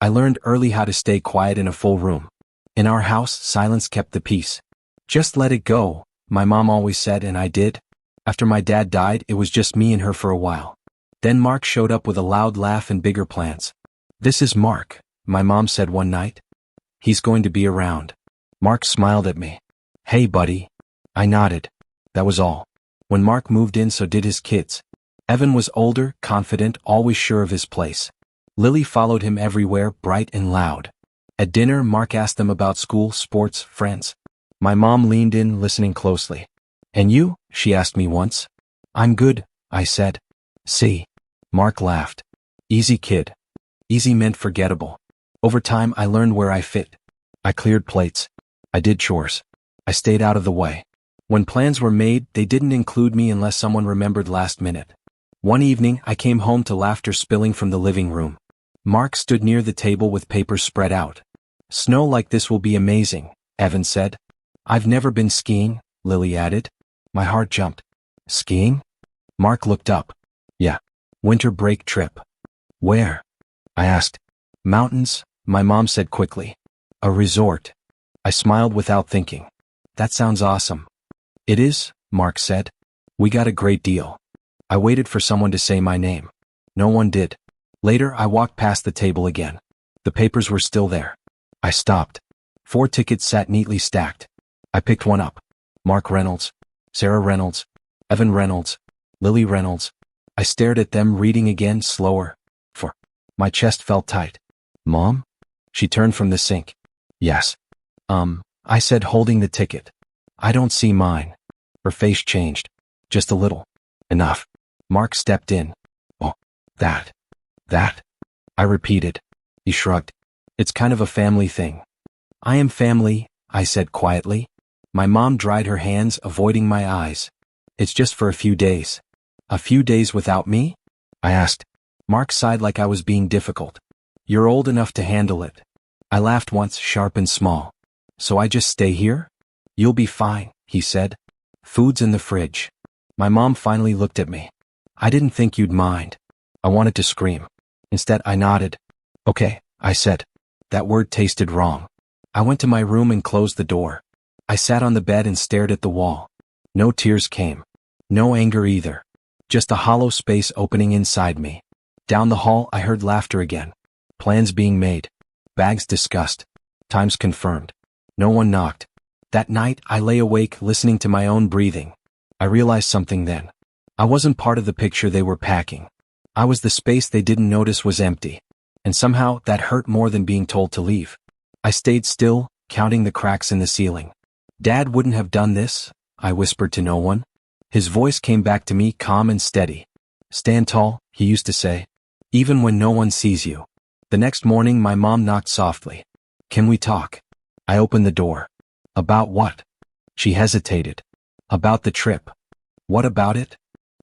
I learned early how to stay quiet in a full room. In our house, silence kept the peace. Just let it go, my mom always said, and I did. After my dad died, it was just me and her for a while. Then Mark showed up with a loud laugh and bigger plans. "This is Mark," my mom said one night. "He's going to be around." Mark smiled at me. "Hey, buddy." I nodded. That was all. When Mark moved in, so did his kids. Evan was older, confident, always sure of his place. Lily followed him everywhere, bright and loud. At dinner, Mark asked them about school, sports, friends. My mom leaned in, listening closely. "And you?" she asked me once. "I'm good," I said. "See." Mark laughed. "Easy, kid." Easy meant forgettable. Over time, I learned where I fit. I cleared plates. I did chores. I stayed out of the way. When plans were made, they didn't include me unless someone remembered last minute. One evening, I came home to laughter spilling from the living room. Mark stood near the table with papers spread out. "Snow like this will be amazing," Evan said. "I've never been skiing," Lily added. My heart jumped. "Skiing?" Mark looked up. "Yeah. Winter break trip." "Where?" I asked. "Mountains," my mom said quickly. "A resort." I smiled without thinking. "That sounds awesome." "It is," Mark said. "We got a great deal." I waited for someone to say my name. No one did. Later, I walked past the table again. The papers were still there. I stopped. 4 tickets sat neatly stacked. I picked one up. Mark Reynolds, Sarah Reynolds, Evan Reynolds, Lily Reynolds. I stared at them, reading again, slower. My chest felt tight. "Mom?" She turned from the sink. "Yes." I said, holding the ticket. "I don't see mine." Her face changed. "Just a little." "Enough." Mark stepped in. "Oh, that. I repeated. He shrugged. "It's kind of a family thing." "I am family," I said quietly. My mom dried her hands, avoiding my eyes. "It's just for a few days." "A few days without me?" I asked. Mark sighed like I was being difficult. "You're old enough to handle it." I laughed once, sharp and small. "So I just stay here?" "You'll be fine," he said. "Food's in the fridge." My mom finally looked at me. "I didn't think you'd mind." I wanted to scream. Instead, I nodded. "Okay," I said. That word tasted wrong. I went to my room and closed the door. I sat on the bed and stared at the wall. No tears came. No anger either. Just a hollow space opening inside me. Down the hall, I heard laughter again. Plans being made. Bags discussed. Times confirmed. No one knocked. That night, I lay awake, listening to my own breathing. I realized something then. I wasn't part of the picture they were packing. I was the space they didn't notice was empty. And somehow, that hurt more than being told to leave. I stayed still, counting the cracks in the ceiling. "Dad wouldn't have done this," I whispered to no one. His voice came back to me, calm and steady. "Stand tall," he used to say. "Even when no one sees you." The next morning, my mom knocked softly. "Can we talk?" I opened the door. "About what?" She hesitated. "About the trip." "What about it?"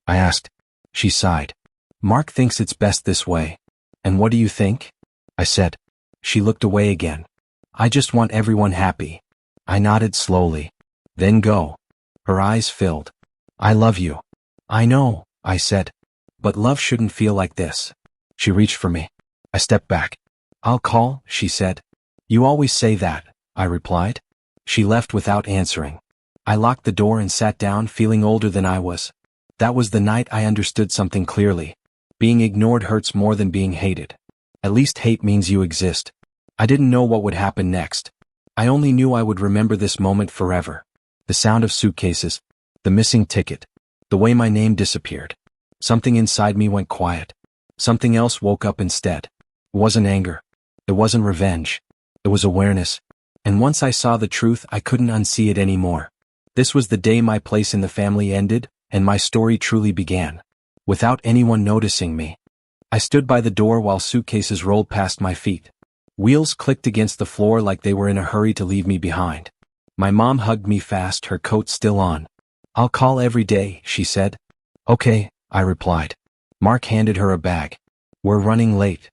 I asked. She sighed. "Mark thinks it's best this way." "And what do you think?" I said. She looked away again. "I just want everyone happy." I nodded slowly. "Then go." Her eyes filled. "I love you." "I know," I said. "But love shouldn't feel like this." She reached for me. I stepped back. "I'll call," she said. "You always say that," I replied. She left without answering. I locked the door and sat down, feeling older than I was. That was the night I understood something clearly. Being ignored hurts more than being hated. At least hate means you exist. I didn't know what would happen next. I only knew I would remember this moment forever. The sound of suitcases, the missing ticket, the way my name disappeared. Something inside me went quiet. Something else woke up instead. It wasn't anger. It wasn't revenge. It was awareness. And once I saw the truth, I couldn't unsee it anymore. This was the day my place in the family ended, and my story truly began. Without anyone noticing me. I stood by the door while suitcases rolled past my feet. Wheels clicked against the floor like they were in a hurry to leave me behind. My mom hugged me fast, her coat still on. "I'll call every day," she said. "Okay," I replied. Mark handed her a bag. "We're running late."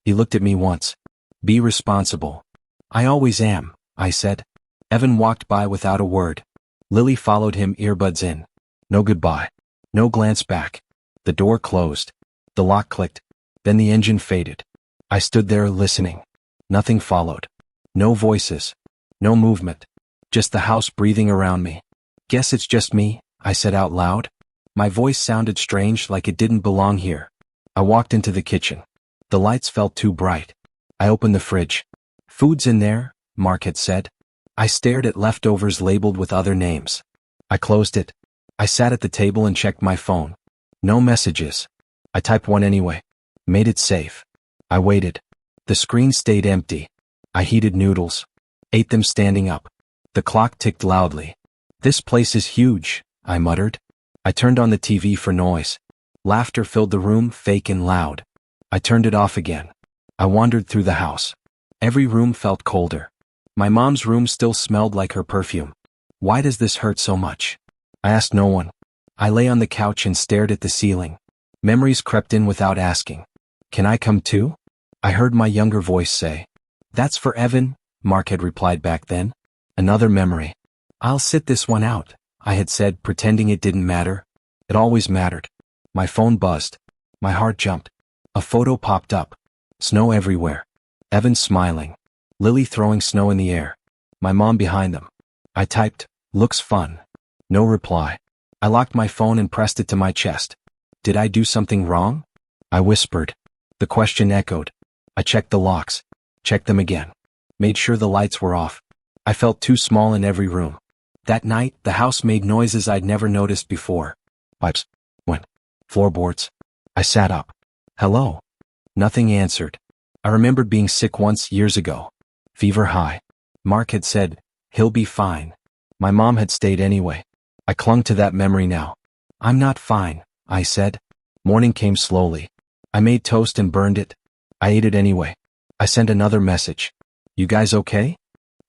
He looked at me once. "Be responsible." "I always am," I said. Evan walked by without a word. Lily followed him, earbuds in. No goodbye. No glance back. The door closed. The lock clicked. Then the engine faded. I stood there listening. Nothing followed. No voices. No movement. Just the house breathing around me. Guess it's just me, I said out loud. My voice sounded strange, like it didn't belong here. I walked into the kitchen. The lights felt too bright. I opened the fridge. Food's in there, Mark had said. I stared at leftovers labeled with other names. I closed it. I sat at the table and checked my phone. No messages. I typed one anyway. Made it safe. I waited. The screen stayed empty. I heated noodles. Ate them standing up. The clock ticked loudly. This place is huge, I muttered. I turned on the TV for noise. Laughter filled the room, fake and loud. I turned it off again. I wandered through the house. Every room felt colder. My mom's room still smelled like her perfume. Why does this hurt so much? I asked no one. I lay on the couch and stared at the ceiling. Memories crept in without asking. Can I come too? I heard my younger voice say. That's for Evan, Mark had replied back then. Another memory. I'll sit this one out, I had said, pretending it didn't matter. It always mattered. My phone buzzed. My heart jumped. A photo popped up. Snow everywhere. Evan smiling. Lily throwing snow in the air. My mom behind them. I typed, looks fun. No reply. I locked my phone and pressed it to my chest. Did I do something wrong? I whispered. The question echoed. I checked the locks. Checked them again. Made sure the lights were off. I felt too small in every room. That night, the house made noises I'd never noticed before. Pipes. Went. Floorboards. I sat up. Hello. Nothing answered. I remembered being sick once years ago. Fever high. Mark had said, he'll be fine. My mom had stayed anyway. I clung to that memory now. I'm not fine, I said. Morning came slowly. I made toast and burned it. I ate it anyway. I sent another message. You guys okay?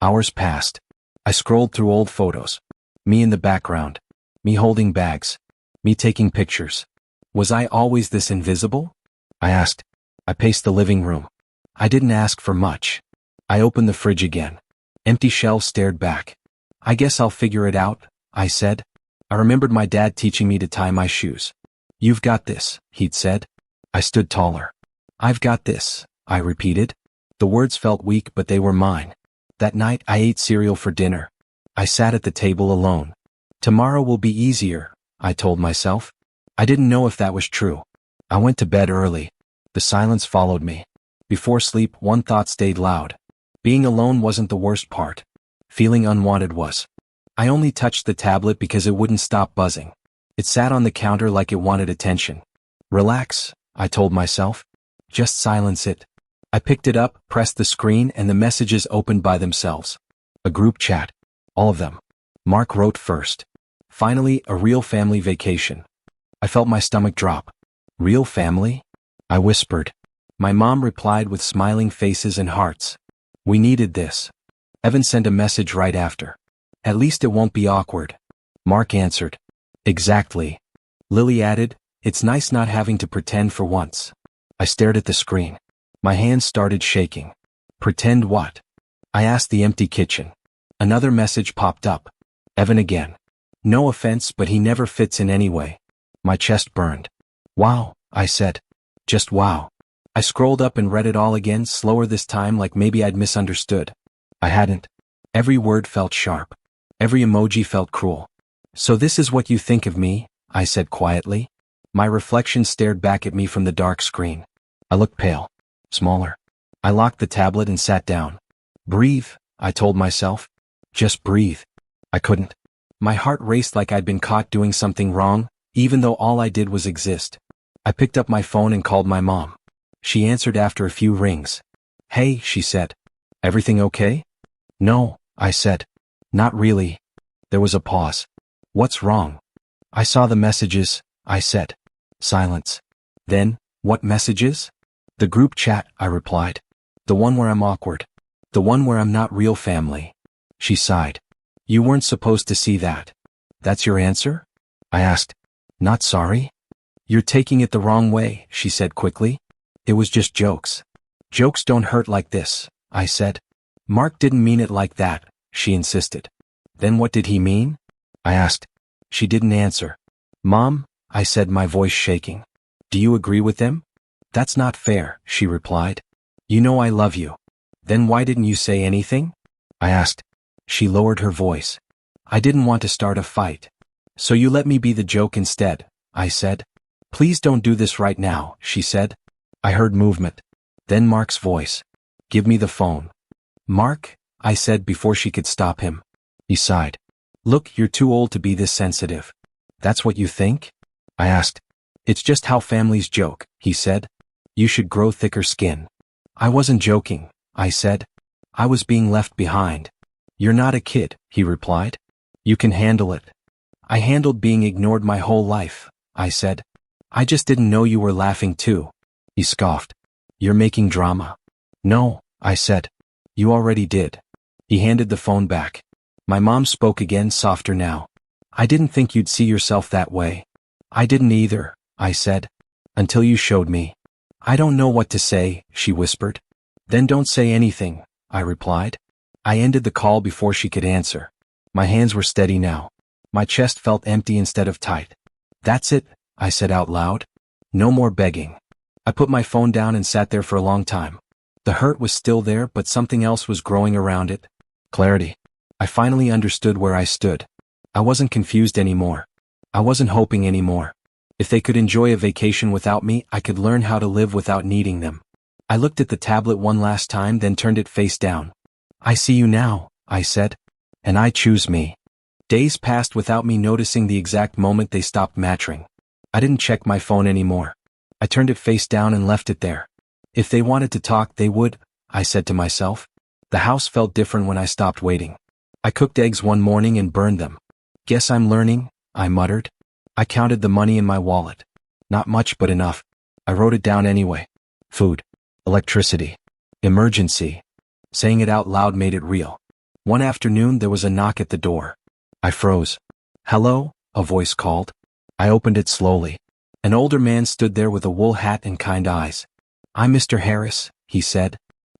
Hours passed. I scrolled through old photos. Me in the background. Me holding bags. Me taking pictures. Was I always this invisible? I asked. I paced the living room. I didn't ask for much. I opened the fridge again. Empty shelves stared back. I guess I'll figure it out, I said. I remembered my dad teaching me to tie my shoes. You've got this, he'd said. I stood taller. I've got this, I repeated. The words felt weak, but they were mine. That night I ate cereal for dinner. I sat at the table alone. Tomorrow will be easier, I told myself. I didn't know if that was true. I went to bed early. The silence followed me. Before sleep, one thought stayed loud. Being alone wasn't the worst part. Feeling unwanted was. I only touched the tablet because it wouldn't stop buzzing. It sat on the counter like it wanted attention. Relax, I told myself. Just silence it. I picked it up, pressed the screen, and the messages opened by themselves. A group chat. All of them. Mark wrote first. Finally, a real family vacation. I felt my stomach drop. Real family? I whispered. My mom replied with smiling faces and hearts. We needed this. Evan sent a message right after. At least it won't be awkward. Mark answered. Exactly. Lily added, it's nice not having to pretend for once. I stared at the screen. My hands started shaking. Pretend what? I asked the empty kitchen. Another message popped up. Evan again. No offense, but he never fits in anyway. My chest burned. Wow, I said. Just wow. I scrolled up and read it all again, slower this time, like maybe I'd misunderstood. I hadn't. Every word felt sharp. Every emoji felt cruel. So this is what you think of me, I said quietly. My reflection stared back at me from the dark screen. I looked pale. Smaller. I locked the tablet and sat down. Breathe, I told myself. Just breathe. I couldn't. My heart raced like I'd been caught doing something wrong, even though all I did was exist. I picked up my phone and called my mom. She answered after a few rings. Hey, she said. Everything okay? No, I said. Not really. There was a pause. What's wrong? I saw the messages, I said. Silence. Then, what messages? The group chat, I replied. The one where I'm awkward. The one where I'm not real family. She sighed. You weren't supposed to see that. That's your answer? I asked. Not sorry? You're taking it the wrong way, she said quickly. It was just jokes. Jokes don't hurt like this, I said. Mark didn't mean it like that, she insisted. Then what did he mean? I asked. She didn't answer. Mom, I said, my voice shaking. Do you agree with them? That's not fair, she replied. You know I love you. Then why didn't you say anything? I asked. She lowered her voice. I didn't want to start a fight. So you let me be the joke instead, I said. Please don't do this right now, she said. I heard movement. Then Mark's voice. Give me the phone. Mark, I said before she could stop him. He sighed. Look, you're too old to be this sensitive. That's what you think? I asked. It's just how families joke, he said. You should grow thicker skin. I wasn't joking, I said. I was being left behind. You're not a kid, he replied. You can handle it. I handled being ignored my whole life, I said. I just didn't know you were laughing too. He scoffed. You're making drama. No, I said. You already did. He handed the phone back. My mom spoke again, softer now. I didn't think you'd see yourself that way. I didn't either, I said. Until you showed me. I don't know what to say, she whispered. Then don't say anything, I replied. I ended the call before she could answer. My hands were steady now. My chest felt empty instead of tight. That's it, I said out loud. No more begging. I put my phone down and sat there for a long time. The hurt was still there, but something else was growing around it. Clarity. I finally understood where I stood. I wasn't confused anymore. I wasn't hoping anymore. If they could enjoy a vacation without me, I could learn how to live without needing them. I looked at the tablet one last time, then turned it face down. I see you now, I said. And I choose me. Days passed without me noticing the exact moment they stopped matching. I didn't check my phone anymore. I turned it face down and left it there. If they wanted to talk, they would, I said to myself. The house felt different when I stopped waiting. I cooked eggs one morning and burned them. Guess I'm learning, I muttered. I counted the money in my wallet. Not much, but enough. I wrote it down anyway. Food. Electricity. Emergency. Saying it out loud made it real. One afternoon there was a knock at the door. I froze. Hello, a voice called. I opened it slowly. An older man stood there with a wool hat and kind eyes. I'm Mr. Harris, he said.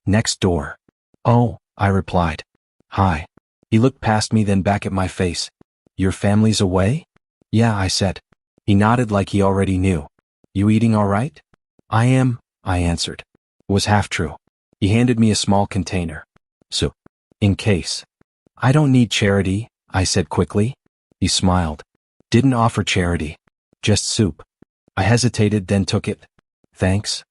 Next door. Oh, I replied. Hi. He looked past me, then back at my face. Your family's away? Yeah, I said. He nodded like he already knew. You eating all right? I am, I answered. It was half true. He handed me a small container. Soup. In case. I don't need charity, I said quickly. He smiled. Didn't offer charity. Just soup. I hesitated, then took it. Thanks.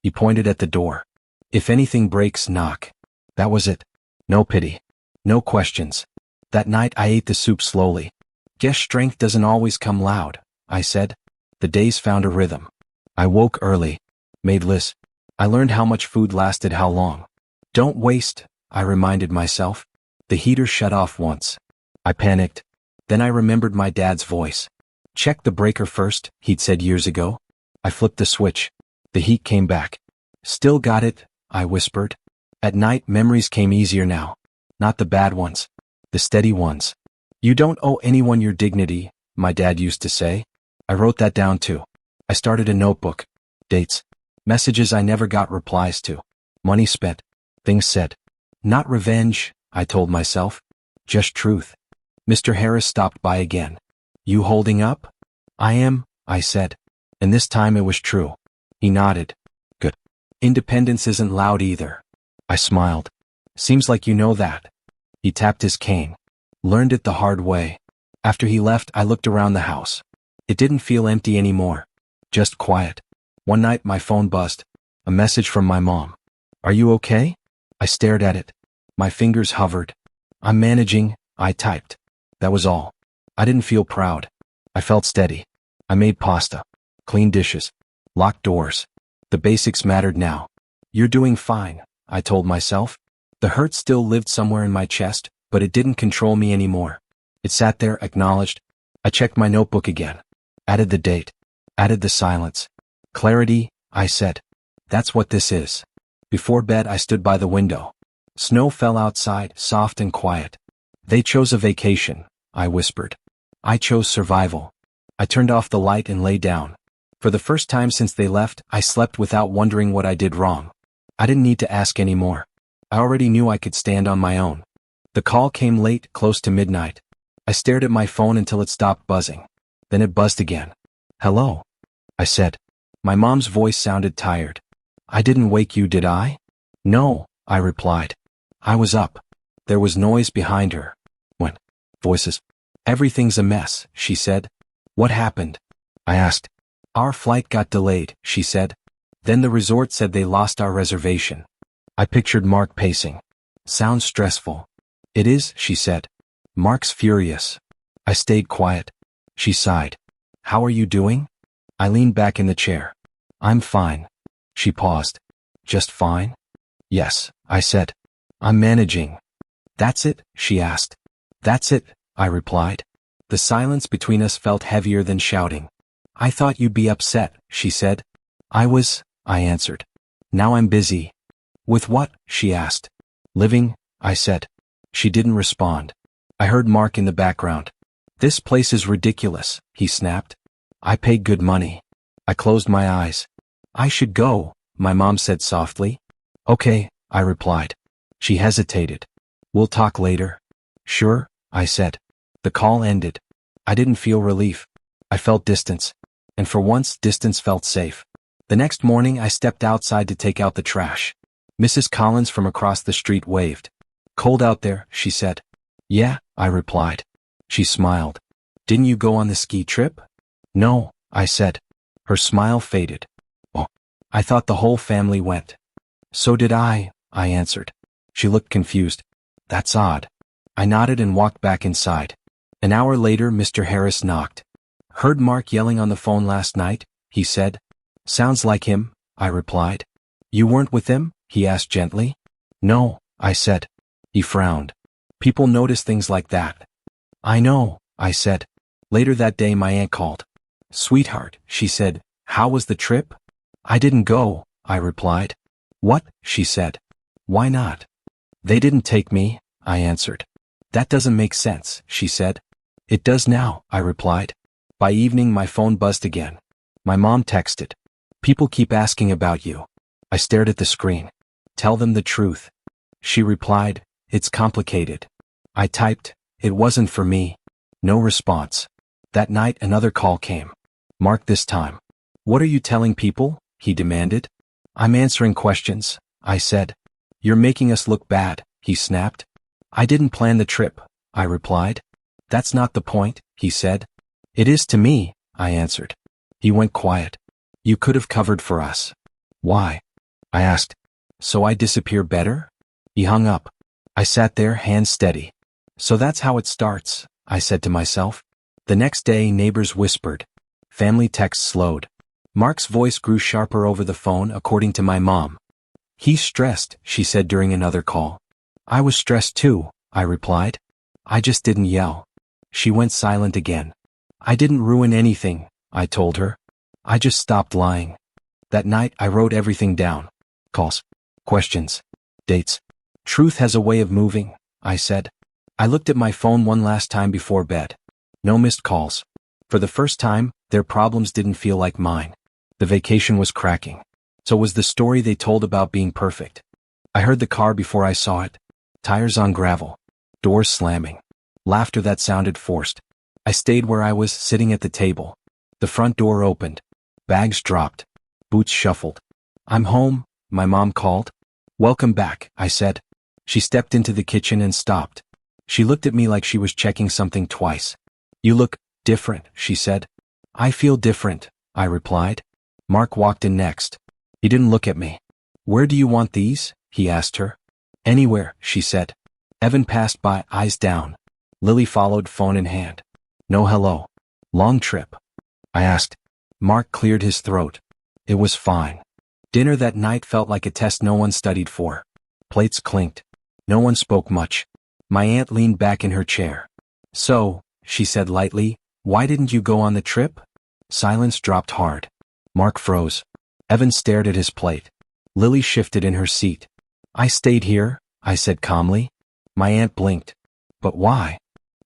He pointed at the door. If anything breaks, knock. That was it. No pity. No questions. That night I ate the soup slowly. Guess strength doesn't always come loud, I said. The days found a rhythm. I woke early. Made lists. I learned how much food lasted how long. Don't waste, I reminded myself. The heater shut off once. I panicked. Then I remembered my dad's voice. Check the breaker first, he'd said years ago. I flipped the switch. The heat came back. Still got it, I whispered. At night, memories came easier now. Not the bad ones. The steady ones. You don't owe anyone your dignity, my dad used to say. I wrote that down too. I started a notebook. Dates. Messages I never got replies to. Money spent. Things said. Not revenge, I told myself. Just truth. Mr. Harris stopped by again. You holding up? I am, I said. And this time it was true. He nodded. Good. Independence isn't loud either. I smiled. Seems like you know that. He tapped his cane. Learned it the hard way. After he left, I looked around the house. It didn't feel empty anymore. Just quiet. One night my phone buzzed. A message from my mom. Are you okay? I stared at it. My fingers hovered. I'm managing, I typed. That was all. I didn't feel proud. I felt steady. I made pasta. Cleaned dishes. Locked doors. The basics mattered now. You're doing fine, I told myself. The hurt still lived somewhere in my chest, but it didn't control me anymore. It sat there, acknowledged. I checked my notebook again. Added the date. Added the silence. Clarity, I said. That's what this is. Before bed I stood by the window. Snow fell outside, soft and quiet. They chose a vacation, I whispered. I chose survival. I turned off the light and lay down. For the first time since they left, I slept without wondering what I did wrong. I didn't need to ask anymore. I already knew I could stand on my own. The call came late, close to midnight. I stared at my phone until it stopped buzzing. Then it buzzed again. Hello, I said. My mom's voice sounded tired. I didn't wake you, did I? No, I replied. I was up. There was noise behind her. When? Voices. Everything's a mess, she said. What happened? I asked. Our flight got delayed, she said. Then the resort said they lost our reservation. I pictured Mark pacing. Sounds stressful. It is, she said. Mark's furious. I stayed quiet. She sighed. How are you doing? I leaned back in the chair. I'm fine. She paused. Just fine? Yes, I said. I'm managing. That's it? She asked. That's it, I replied. The silence between us felt heavier than shouting. I thought you'd be upset, she said. I answered. Now I'm busy. With what? She asked. Living, I said. She didn't respond. I heard Mark in the background. This place is ridiculous, he snapped. I paid good money. I closed my eyes. I should go, my mom said softly. Okay, I replied. She hesitated. We'll talk later. Sure, I said. The call ended. I didn't feel relief. I felt distance. And for once, distance felt safe. The next morning, I stepped outside to take out the trash. Mrs. Collins from across the street waved. Cold out there, she said. Yeah, I replied. She smiled. Didn't you go on the ski trip? No, I said. Her smile faded. Oh, I thought the whole family went. So did I answered. She looked confused. That's odd. I nodded and walked back inside. An hour later, Mr. Harris knocked. Heard Mark yelling on the phone last night, he said. Sounds like him, I replied. You weren't with him? He asked gently. No, I said. He frowned. People notice things like that. I know, I said. Later that day my aunt called. Sweetheart, she said, how was the trip? I didn't go, I replied. What? She said. Why not? They didn't take me, I answered. That doesn't make sense, she said. It does now, I replied. By evening my phone buzzed again. My mom texted. People keep asking about you. I stared at the screen. Tell them the truth. She replied, it's complicated. I typed, it wasn't for me. No response. That night another call came. Mark this time. What are you telling people? He demanded. I'm answering questions, I said. You're making us look bad, he snapped. I didn't plan the trip, I replied. That's not the point, he said. It is to me, I answered. He went quiet. You could have covered for us. Why? I asked. So I disappear better? He hung up. I sat there, hands steady. So that's how it starts, I said to myself. The next day, neighbors whispered. Family texts slowed. Mark's voice grew sharper over the phone, according to my mom. He's stressed, she said during another call. I was stressed too, I replied. I just didn't yell. She went silent again. I didn't ruin anything, I told her. I just stopped lying. That night I wrote everything down. Calls, questions, dates. Truth has a way of moving, I said. I looked at my phone one last time before bed. No missed calls. For the first time, their problems didn't feel like mine. The vacation was cracking. So was the story they told about being perfect. I heard the car before I saw it. Tires on gravel. Doors slamming. Laughter that sounded forced. I stayed where I was, sitting at the table. The front door opened. Bags dropped. Boots shuffled. I'm home, my mom called. Welcome back, I said. She stepped into the kitchen and stopped. She looked at me like she was checking something twice. You look different, she said. I feel different, I replied. Mark walked in next. He didn't look at me. Where do you want these? He asked her. Anywhere, she said. Evan passed by, eyes down. Lily followed, phone in hand. No hello. Long trip? I asked. Mark cleared his throat. It was fine. Dinner that night felt like a test no one studied for. Plates clinked. No one spoke much. My aunt leaned back in her chair. So, she said lightly, why didn't you go on the trip? Silence dropped hard. Mark froze. Evan stared at his plate. Lily shifted in her seat. I stayed here, I said calmly. My aunt blinked. But why?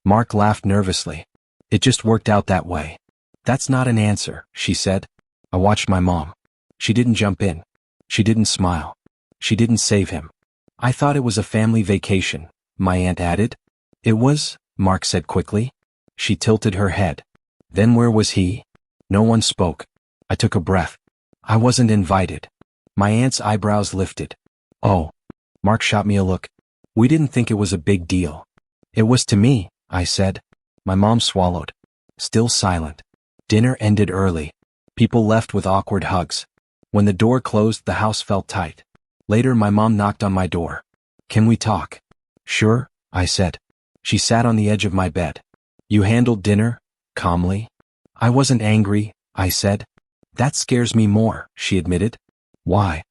Mark laughed nervously. It just worked out that way. That's not an answer, she said. I watched my mom. She didn't jump in. She didn't smile. She didn't save him. I thought it was a family vacation, my aunt added. It was, Mark said quickly. She tilted her head. Then where was he? No one spoke. I took a breath. I wasn't invited. My aunt's eyebrows lifted. Oh. Mark shot me a look. We didn't think it was a big deal. It was to me, I said. My mom swallowed. Still silent. Dinner ended early. People left with awkward hugs. When the door closed, the house felt tight. Later, my mom knocked on my door. Can we talk? Sure, I said. She sat on the edge of my bed. You handled dinner? Calmly. I wasn't angry, I said. That scares me more, she admitted. Why?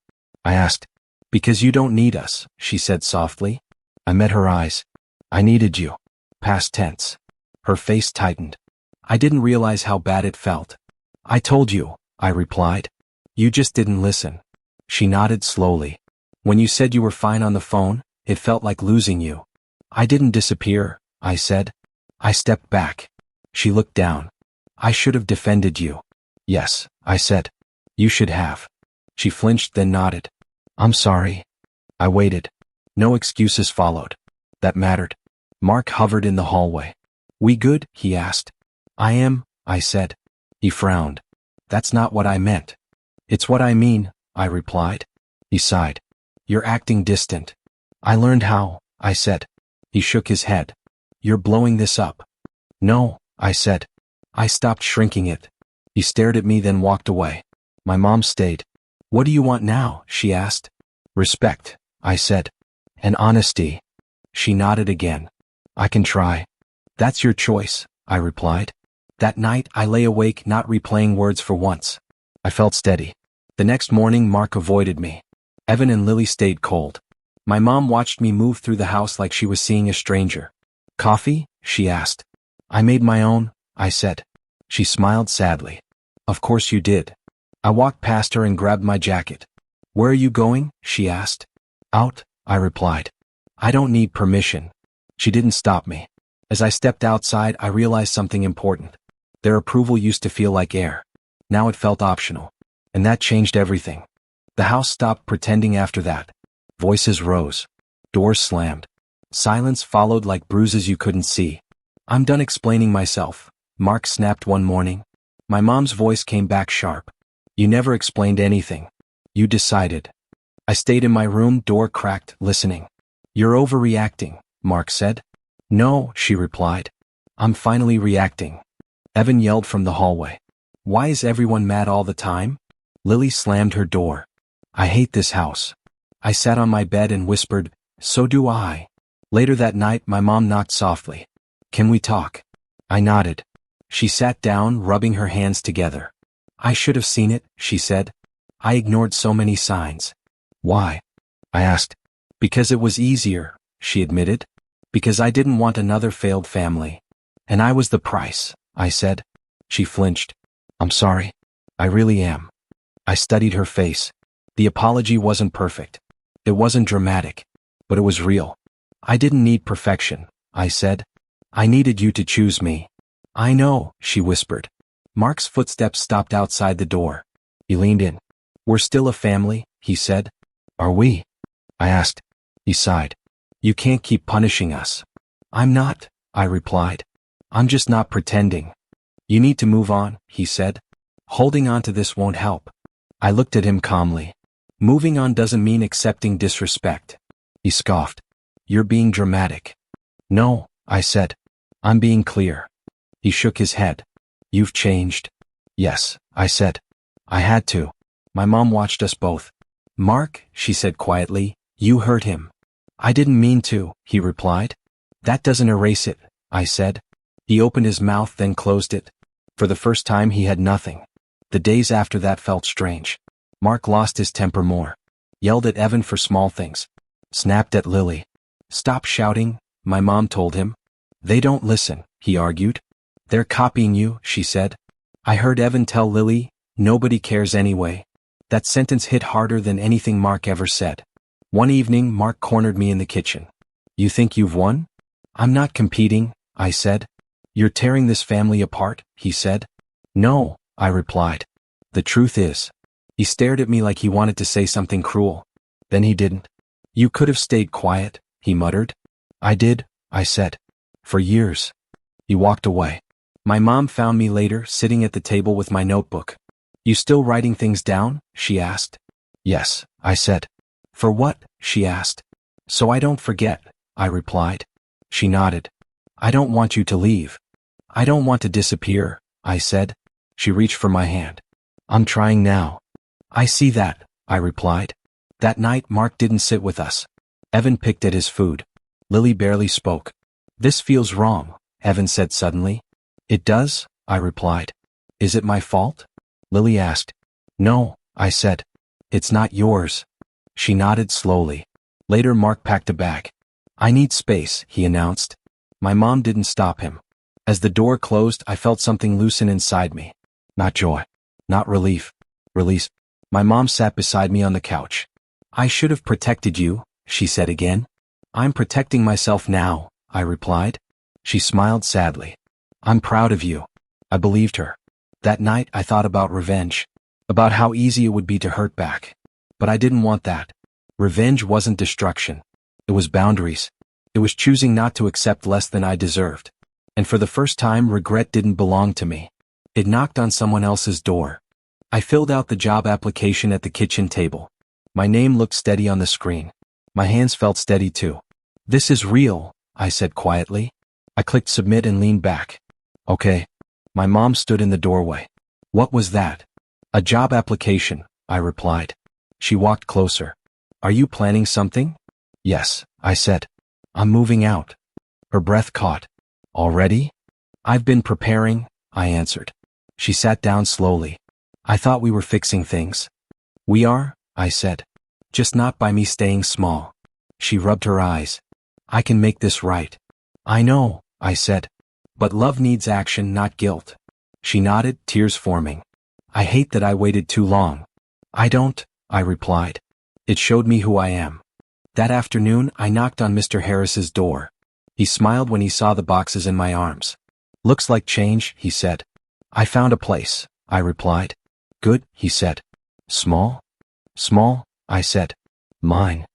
I asked. Because you don't need us, she said softly. I met her eyes. I needed you. Past tense. Her face tightened. I didn't realize how bad it felt. I told you, I replied. You just didn't listen. She nodded slowly. When you said you were fine on the phone, it felt like losing you. I didn't disappear, I said. I stepped back. She looked down. I should have defended you. Yes, I said. You should have. She flinched, then nodded. I'm sorry. I waited. No excuses followed. That mattered. Mark hovered in the hallway. We good? He asked. I am, I said. He frowned. That's not what I meant. It's what I mean, I replied. He sighed. You're acting distant. I learned how, I said. He shook his head. You're blowing this up. No, I said. I stopped shrinking it. He stared at me, then walked away. My mom stayed. What do you want now? She asked. Respect, I said. And honesty. She nodded again. I can try. That's your choice, I replied. That night, I lay awake, not replaying words for once. I felt steady. The next morning, Mark avoided me. Evan and Lily stayed cold. My mom watched me move through the house like she was seeing a stranger. Coffee? She asked. I made my own, I said. She smiled sadly. Of course you did. I walked past her and grabbed my jacket. Where are you going? She asked. Out, I replied. I don't need permission. She didn't stop me. As I stepped outside, I realized something important. Their approval used to feel like air. Now it felt optional. And that changed everything. The house stopped pretending after that. Voices rose. Doors slammed. Silence followed like bruises you couldn't see. I'm done explaining myself, Mark snapped one morning. My mom's voice came back sharp. You never explained anything. You decided. I stayed in my room, door cracked, listening. You're overreacting, Mark said. No, she replied. I'm finally reacting. Evan yelled from the hallway. Why is everyone mad all the time? Lily slammed her door. I hate this house. I sat on my bed and whispered, so do I. Later that night, my mom knocked softly. Can we talk? I nodded. She sat down, rubbing her hands together. I should have seen it, she said. I ignored so many signs. Why? I asked. Because it was easier, she admitted. Because I didn't want another failed family. And I was the price, I said. She flinched. I'm sorry. I really am. I studied her face. The apology wasn't perfect. It wasn't dramatic. But it was real. I didn't need perfection, I said. I needed you to choose me. I know, she whispered. Mark's footsteps stopped outside the door. He leaned in. We're still a family, he said. Are we? I asked. He sighed. You can't keep punishing us. I'm not, I replied. I'm just not pretending. You need to move on, he said. Holding on to this won't help. I looked at him calmly. Moving on doesn't mean accepting disrespect. He scoffed. You're being dramatic. No, I said. I'm being clear. He shook his head. You've changed. Yes, I said. I had to. My mom watched us both. Mark, she said quietly, you hurt him. I didn't mean to, he replied. That doesn't erase it, I said. He opened his mouth, then closed it. For the first time, he had nothing. The days after that felt strange. Mark lost his temper more. Yelled at Evan for small things. Snapped at Lily. Stop shouting, my mom told him. They don't listen, he argued. They're copying you, she said. I heard Evan tell Lily, nobody cares anyway. That sentence hit harder than anything Mark ever said. One evening, Mark cornered me in the kitchen. You think you've won? I'm not competing, I said. You're tearing this family apart, he said. No, I replied. The truth is. He stared at me like he wanted to say something cruel. Then he didn't. You could have stayed quiet, he muttered. I did, I said. For years. He walked away. My mom found me later, sitting at the table with my notebook. You still writing things down? She asked. Yes, I said. For what? She asked. So I don't forget, I replied. She nodded. I don't want you to leave. I don't want to disappear, I said. She reached for my hand. I'm trying now. I see that, I replied. That night Mark didn't sit with us. Evan picked at his food. Lily barely spoke. This feels wrong, Evan said suddenly. It does, I replied. Is it my fault? Lily asked. No, I said. It's not yours. She nodded slowly. Later Mark packed a bag. I need space, he announced. My mom didn't stop him. As the door closed, I felt something loosen inside me. Not joy. Not relief. Release. My mom sat beside me on the couch. I should have protected you, she said again. I'm protecting myself now, I replied. She smiled sadly. I'm proud of you. I believed her. That night I thought about revenge. About how easy it would be to hurt back. But I didn't want that. Revenge wasn't destruction. It was boundaries. It was choosing not to accept less than I deserved. And for the first time, regret didn't belong to me. It knocked on someone else's door. I filled out the job application at the kitchen table. My name looked steady on the screen. My hands felt steady too. This is real, I said quietly. I clicked submit and leaned back. Okay. My mom stood in the doorway. What was that? A job application, I replied. She walked closer. Are you planning something? Yes, I said. I'm moving out. Her breath caught. Already? I've been preparing, I answered. She sat down slowly. I thought we were fixing things. We are, I said. Just not by me staying small. She rubbed her eyes. I can make this right. I know, I said. But love needs action, not guilt. She nodded, tears forming. I hate that I waited too long. I don't, I replied. It showed me who I am. That afternoon, I knocked on Mr. Harris's door. He smiled when he saw the boxes in my arms. Looks like change, he said. I found a place, I replied. Good, he said. Small? Small, I said. Mine.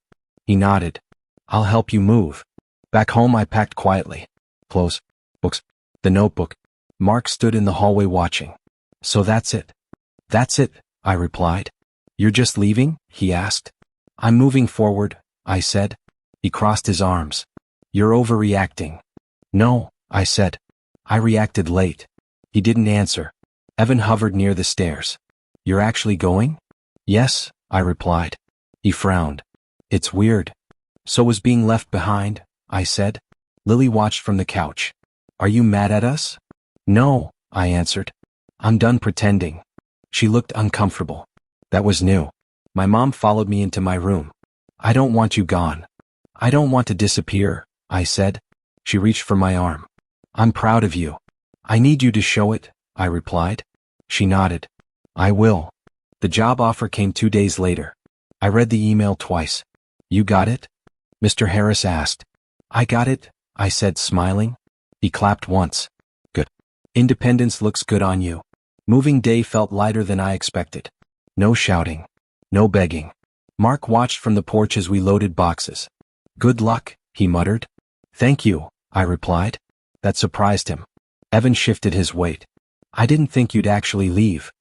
He nodded. I'll help you move. Back home I packed quietly. Clothes, books, the notebook. Mark stood in the hallway watching. So that's it. That's it, I replied. You're just leaving? He asked. I'm moving forward, I said. He crossed his arms. You're overreacting. No, I said. I reacted late. He didn't answer. Evan hovered near the stairs. You're actually going? Yes, I replied. He frowned. It's weird. So was being left behind, I said. Lily watched from the couch. Are you mad at us? No, I answered. I'm done pretending. She looked uncomfortable. That was new. My mom followed me into my room. I don't want you gone. I don't want to disappear, I said. She reached for my arm. I'm proud of you. I need you to show it, I replied. She nodded. I will. The job offer came 2 days later. I read the email twice. You got it? Mr. Harris asked. I got it, I said, smiling. He clapped once. Good. Independence looks good on you. Moving day felt lighter than I expected. No shouting. No begging. Mark watched from the porch as we loaded boxes. Good luck, he muttered. Thank you, I replied. That surprised him. Evan shifted his weight. I didn't think you'd actually leave.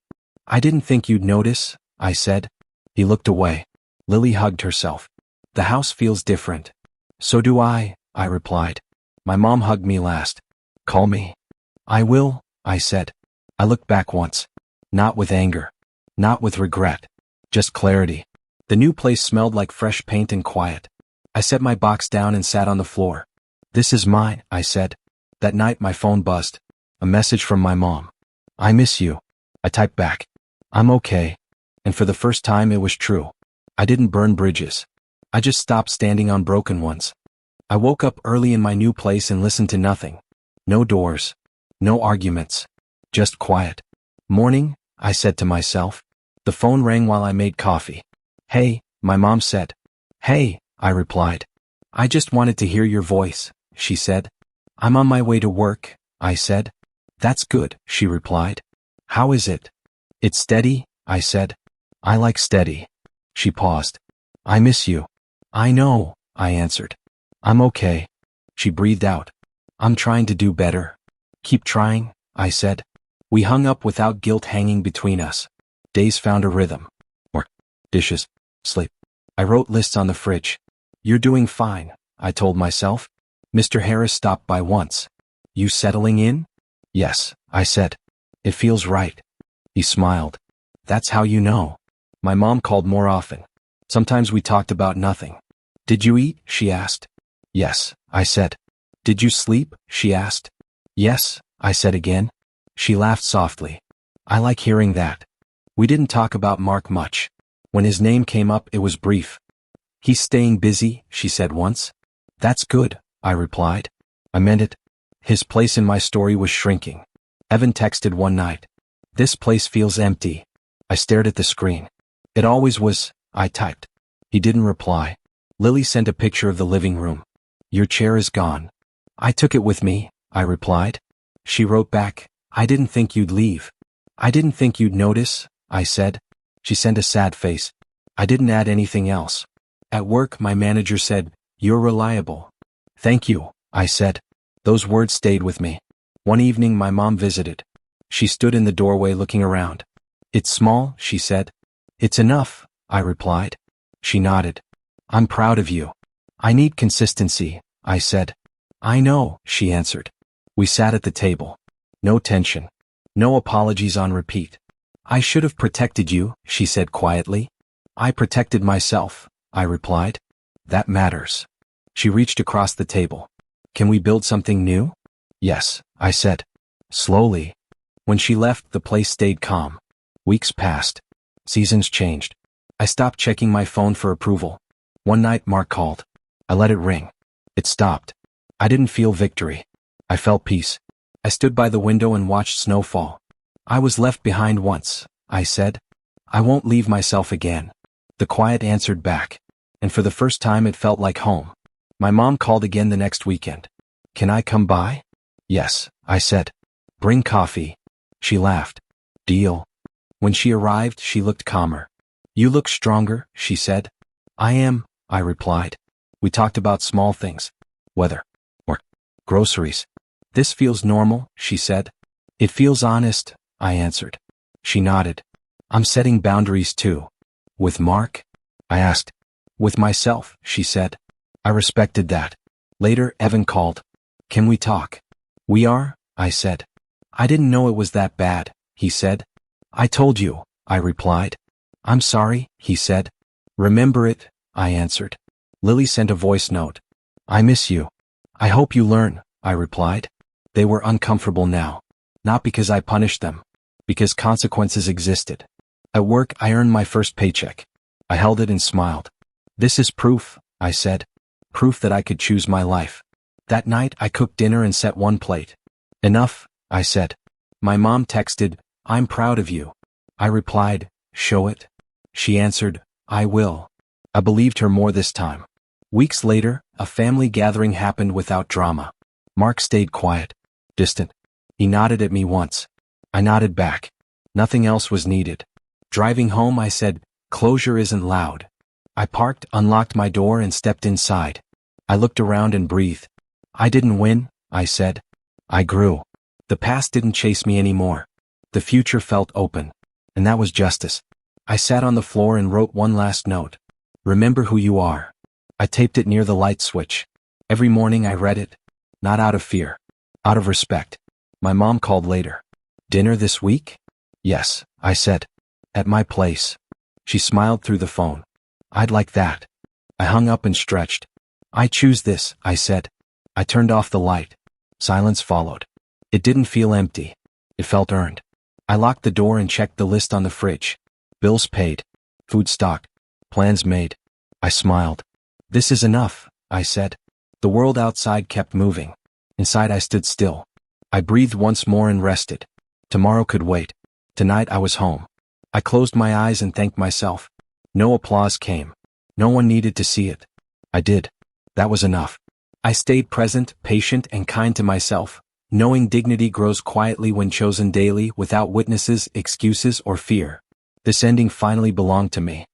I didn't think you'd notice, I said. He looked away. Lily hugged herself. The house feels different. So do I replied. My mom hugged me last. Call me. I will, I said. I looked back once. Not with anger. Not with regret. Just clarity. The new place smelled like fresh paint and quiet. I set my box down and sat on the floor. This is mine, I said. That night my phone buzzed. A message from my mom. I miss you. I typed back. I'm okay. And for the first time it was true. I didn't burn bridges. I just stopped standing on broken ones. I woke up early in my new place and listened to nothing. No doors. No arguments. Just quiet. Morning, I said to myself. The phone rang while I made coffee. Hey, my mom said. Hey, I replied. I just wanted to hear your voice, she said. I'm on my way to work, I said. That's good, she replied. How is it? It's steady, I said. I like steady. She paused. I miss you. I know, I answered. I'm okay. She breathed out. I'm trying to do better. Keep trying, I said. We hung up without guilt hanging between us. Days found a rhythm. Work, dishes, sleep. I wrote lists on the fridge. You're doing fine, I told myself. Mr. Harris stopped by once. You settling in? Yes, I said. It feels right. He smiled. That's how you know. My mom called more often. Sometimes we talked about nothing. Did you eat? She asked. Yes, I said. Did you sleep? She asked. Yes, I said again. She laughed softly. I like hearing that. We didn't talk about Mark much. When his name came up, it was brief. He's staying busy, she said once. That's good, I replied. I meant it. His place in my story was shrinking. Evan texted one night. This place feels empty. I stared at the screen. It always was, I typed. He didn't reply. Lily sent a picture of the living room. Your chair is gone. I took it with me, I replied. She wrote back, I didn't think you'd leave. I didn't think you'd notice, I said. She sent a sad face. I didn't add anything else. At work, my manager said, You're reliable. Thank you, I said. Those words stayed with me. One evening, my mom visited. She stood in the doorway looking around. It's small, she said. It's enough, I replied. She nodded. I'm proud of you. I need consistency, I said. I know, she answered. We sat at the table. No tension. No apologies on repeat. I should have protected you, she said quietly. I protected myself, I replied. That matters. She reached across the table. Can we build something new? Yes, I said. Slowly. When she left, the place stayed calm. Weeks passed. Seasons changed. I stopped checking my phone for approval. One night, Mark called. I let it ring. It stopped. I didn't feel victory. I felt peace. I stood by the window and watched snow fall. I was left behind once, I said. I won't leave myself again. The quiet answered back. And for the first time, it felt like home. My mom called again the next weekend. Can I come by? Yes, I said. Bring coffee. She laughed. Deal. When she arrived, she looked calmer. You look stronger, she said. I am, I replied. We talked about small things. Weather. Or groceries. This feels normal, she said. It feels honest, I answered. She nodded. I'm setting boundaries too. With Mark? I asked. With myself, she said. I respected that. Later, Evan called. Can we talk? We are, I said. I didn't know it was that bad, he said. I told you, I replied. I'm sorry, he said. Remember it, I answered. Lily sent a voice note. I miss you. I hope you learn, I replied. They were uncomfortable now. Not because I punished them. Because consequences existed. At work, I earned my first paycheck. I held it and smiled. This is proof, I said. Proof that I could choose my life. That night, I cooked dinner and set one plate. Enough, I said. My mom texted, I'm proud of you. I replied, show it. She answered, I will. I believed her more this time. Weeks later, a family gathering happened without drama. Mark stayed quiet, distant. He nodded at me once. I nodded back. Nothing else was needed. Driving home, I said, closure isn't loud. I parked, unlocked my door, and stepped inside. I looked around and breathed. I didn't win, I said. I grew. The past didn't chase me anymore. The future felt open. And that was justice. I sat on the floor and wrote one last note. Remember who you are. I taped it near the light switch. Every morning I read it. Not out of fear. Out of respect. My mom called later. Dinner this week? Yes, I said. At my place. She smiled through the phone. I'd like that. I hung up and stretched. I choose this, I said. I turned off the light. Silence followed. It didn't feel empty. It felt earned. I locked the door and checked the list on the fridge. Bills paid. Food stocked. Plans made. I smiled. This is enough, I said. The world outside kept moving. Inside I stood still. I breathed once more and rested. Tomorrow could wait. Tonight I was home. I closed my eyes and thanked myself. No applause came. No one needed to see it. I did. That was enough. I stayed present, patient, and kind to myself, knowing dignity grows quietly when chosen daily without witnesses, excuses, or fear. This ending finally belonged to me.